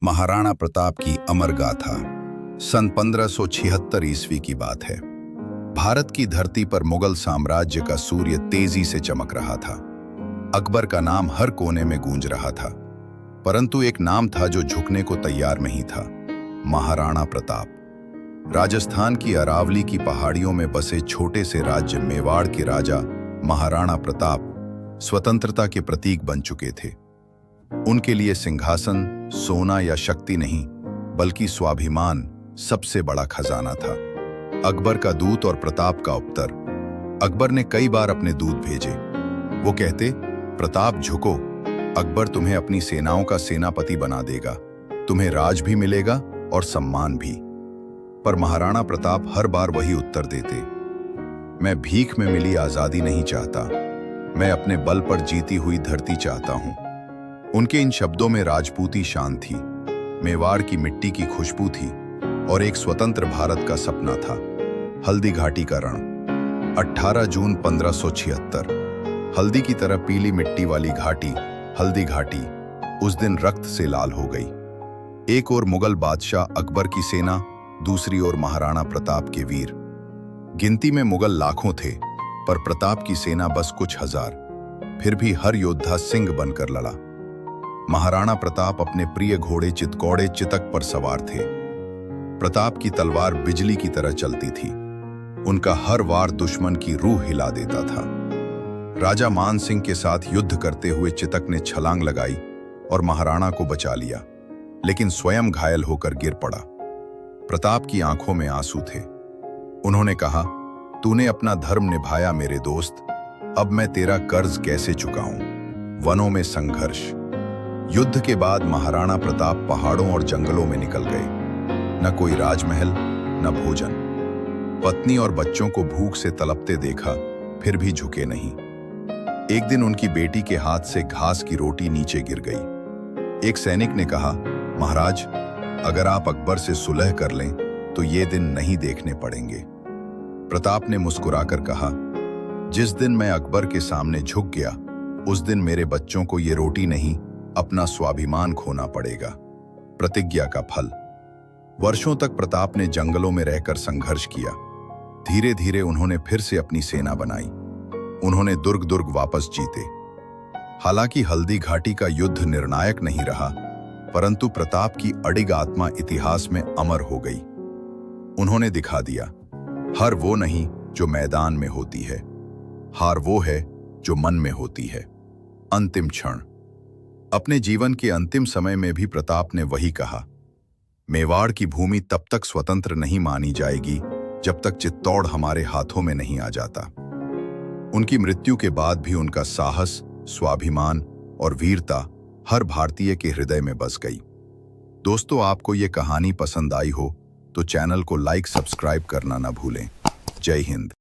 महाराणा प्रताप की अमर गाथा। सन 1576 ईस्वी की बात है। भारत की धरती पर मुगल साम्राज्य का सूर्य तेजी से चमक रहा था। अकबर का नाम हर कोने में गूंज रहा था, परंतु एक नाम था जो झुकने को तैयार नहीं था, महाराणा प्रताप। राजस्थान की अरावली की पहाड़ियों में बसे छोटे से राज्य मेवाड़ के राजा महाराणा प्रताप स्वतंत्रता के प्रतीक बन चुके थे। उनके लिए सिंहासन, सोना या शक्ति नहीं, बल्कि स्वाभिमान सबसे बड़ा खजाना था। अकबर का दूत और प्रताप का उत्तर। अकबर ने कई बार अपने दूत भेजे। वो कहते, प्रताप झुको, अकबर तुम्हें अपनी सेनाओं का सेनापति बना देगा, तुम्हें राज भी मिलेगा और सम्मान भी। पर महाराणा प्रताप हर बार वही उत्तर देते, मैं भीख में मिली आजादी नहीं चाहता, मैं अपने बल पर जीती हुई धरती चाहता हूं। उनके इन शब्दों में राजपूती शान थी, मेवाड़ की मिट्टी की खुशबू थी और एक स्वतंत्र भारत का सपना था। हल्दी घाटी का रण। 18 जून 1576। हल्दी की तरह पीली मिट्टी वाली घाटी, हल्दी घाटी, उस दिन रक्त से लाल हो गई। एक ओर मुगल बादशाह अकबर की सेना, दूसरी ओर महाराणा प्रताप के वीर। गिनती में मुगल लाखों थे, पर प्रताप की सेना बस कुछ हजार। फिर भी हर योद्धा सिंह बनकर लड़ा। महाराणा प्रताप अपने प्रिय घोड़े चितकौड़े चितक पर सवार थे। प्रताप की तलवार बिजली की तरह चलती थी। उनका हर वार दुश्मन की रूह हिला देता था। राजा मान सिंह के साथ युद्ध करते हुए चितक ने छलांग लगाई और महाराणा को बचा लिया, लेकिन स्वयं घायल होकर गिर पड़ा। प्रताप की आंखों में आंसू थे। उन्होंने कहा, तूने अपना धर्म निभाया मेरे दोस्त, अब मैं तेरा कर्ज कैसे चुकाऊं। वनों में संघर्ष। युद्ध के बाद महाराणा प्रताप पहाड़ों और जंगलों में निकल गए। न कोई राजमहल, न भोजन। पत्नी और बच्चों को भूख से तड़पते देखा, फिर भी झुके नहीं। एक दिन उनकी बेटी के हाथ से घास की रोटी नीचे गिर गई। एक सैनिक ने कहा, महाराज, अगर आप अकबर से सुलह कर लें तो ये दिन नहीं देखने पड़ेंगे। प्रताप ने मुस्कुराकर कहा, जिस दिन मैं अकबर के सामने झुक गया, उस दिन मेरे बच्चों को ये रोटी नहीं, अपना स्वाभिमान खोना पड़ेगा। प्रतिज्ञा का फल। वर्षों तक प्रताप ने जंगलों में रहकर संघर्ष किया। धीरे धीरे उन्होंने फिर से अपनी सेना बनाई। उन्होंने दुर्ग दुर्ग वापस जीते। हालांकि हल्दी घाटी का युद्ध निर्णायक नहीं रहा, परंतु प्रताप की अडिग आत्मा इतिहास में अमर हो गई। उन्होंने दिखा दिया, हार वो नहीं जो मैदान में होती है, हार वो है जो मन में होती है। अंतिम क्षण। अपने जीवन के अंतिम समय में भी प्रताप ने वही कहा, मेवाड़ की भूमि तब तक स्वतंत्र नहीं मानी जाएगी जब तक चित्तौड़ हमारे हाथों में नहीं आ जाता। उनकी मृत्यु के बाद भी उनका साहस, स्वाभिमान और वीरता हर भारतीय के हृदय में बस गई। दोस्तों, आपको ये कहानी पसंद आई हो तो चैनल को लाइक, सब्सक्राइब करना ना भूलें। जय हिंद।